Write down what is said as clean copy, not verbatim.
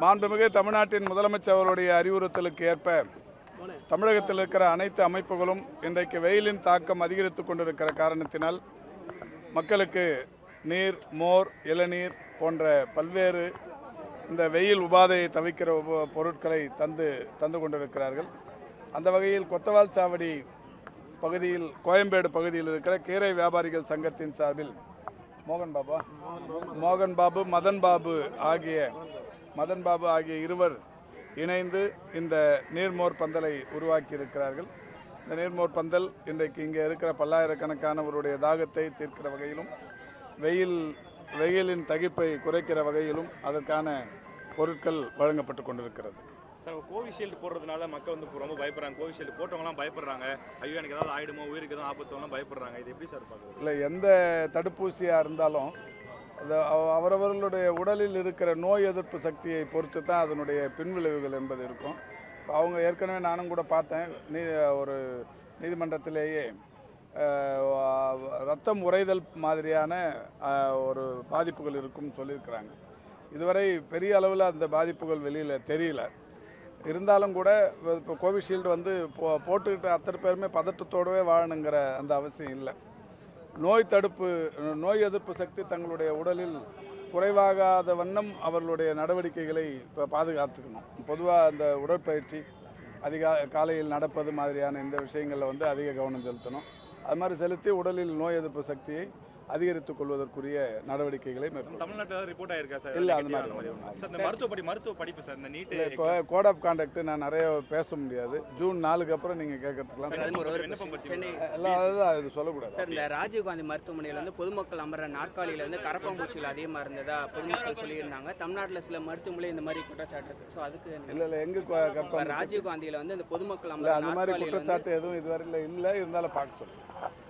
மாண்புமிகு தமிழ்நாட்டின் முதலமைச்சர் அவருடைய அறிவுறுத்தலுக்கு ஏற்ப தமிழகத்தில் இருக்கிற அனைத்து அமைப்புகளும் இன்றைக்கு வெயிலின் தாக்கம் அதிகரித்து கொண்டிருக்கிற காரணத்தினால் மக்களுக்கு நீர், மோர், இளநீர் போன்ற பல்வேறு இந்த வெயில் உபாதையை தவிர்க்கிற பொருட்களை தந்து கொண்டிருக்கிறார்கள். அந்த வகையில் கொத்தவால் சாவடி பகுதியில், கோயம்பேடு பகுதியில் இருக்கிற கீரை வியாபாரிகள் சங்கத்தின் சார்பில் மோகன் பாபு, மதன் பாபு ஆகிய இருவர் இணைந்து இந்த நீர்மோர் பந்தலை உருவாக்கி இருக்கிறார்கள். இந்த நீர்மோர் பந்தல் இன்றைக்கு இங்கே இருக்கிற பல்லாயிரக்கணக்கானவருடைய தாகத்தை தீர்க்கிற வகையிலும் வெயிலின் தகிப்பை குறைக்கிற வகையிலும் அதற்கான பொருட்கள் வழங்கப்பட்டு கொண்டிருக்கிறது. சார், கோவிஷீல்டு போடுறதுனால மக்கள் ரொம்ப பயப்படுறாங்க. கோவிஷீல்டு போட்டவங்களாம் பயப்படுறாங்க. ஐயோ, எனக்கு ஏதாவது ஆகிடுமோ, உயிருக்கு எதாவது ஆபத்துலாம் பயப்படுறாங்க. இது எப்படி சார் பார்க்குறது? இல்லை, எந்த தடுப்பூசியாக இருந்தாலும் அது அவரவர்களுடைய உடலில் இருக்கிற நோய் எதிர்ப்பு சக்தியை பொறுத்து தான் அதனுடைய பின்விளைவுகள் என்பது இருக்கும். அவங்க ஏற்கனவே நானும் கூட பார்த்தேன், ஒரு நீதிமன்றத்திலேயே ரத்தம் உறைதல் மாதிரியான ஒரு பாதிப்புகள் இருக்கும்னு சொல்லியிருக்கிறாங்க. இதுவரை பெரிய அளவில் அந்த பாதிப்புகள் வெளியில் தெரியல. இருந்தாலும் கூட இப்போ கோவிஷீல்டு போட்டுக்கிட்ட அத்தனை பேருமே பதட்டத்தோடவே வாழணுங்கிற அந்த அவசியம் இல்லை. நோய் எதிர்ப்பு சக்தி தங்களுடைய உடலில் குறைவாகாத வண்ணம் அவர்களுடைய நடவடிக்கைகளை இப்போ பாதுகாத்துக்கணும். பொதுவாக அந்த உடற்பயிற்சி, காலையில் நடப்பது மாதிரியான இந்த விஷயங்களில் அதிக கவனம் செலுத்தணும். அது மாதிரி செலுத்தி உடலில் நோய் எதிர்ப்பு சக்தியை அதிகரித்துக் கொள்வதற்குரிய நடவடிக்கைகளை மேற்கொள்ளும். தமிழ்நாட்டில் ரிப்போர்ட் ஆயிருக்கா சார்? இல்லை, அந்த மாதிரி மருத்துவ படிப்பு சார், இந்த நீட் இப்போ கோட் ஆஃப் கான்டக்ட் நான் நிறைய பேச முடியாது. ஜூன் 4க்கு அப்புறம் நீங்கள் கேட்கறதுக்கலாம். எல்லாம் அதுதான், இது சொல்லக்கூடாது சார். இந்த ராஜீவ்காந்தி மருத்துவமனையில் பொதுமக்கள் அமர்ற நாற்காலியில் கரப்பாம்பூச்சிகள் அதிகமாக இருந்ததா பொதுமக்கள் சொல்லியிருந்தாங்க. தமிழ்நாட்டில் சில மருத்துவமனையில் இந்த மாதிரி குற்றச்சாட்டு இருக்குது. ஸோ அதுக்கு இல்லை எங்கே ராஜீவ்காந்தியில் இந்த பொதுமக்கள் அந்த மாதிரி குற்றச்சாட்டு எதுவும் இதுவரையில் இல்லை. இருந்தாலும் பார்க்க சொல்லுங்கள்.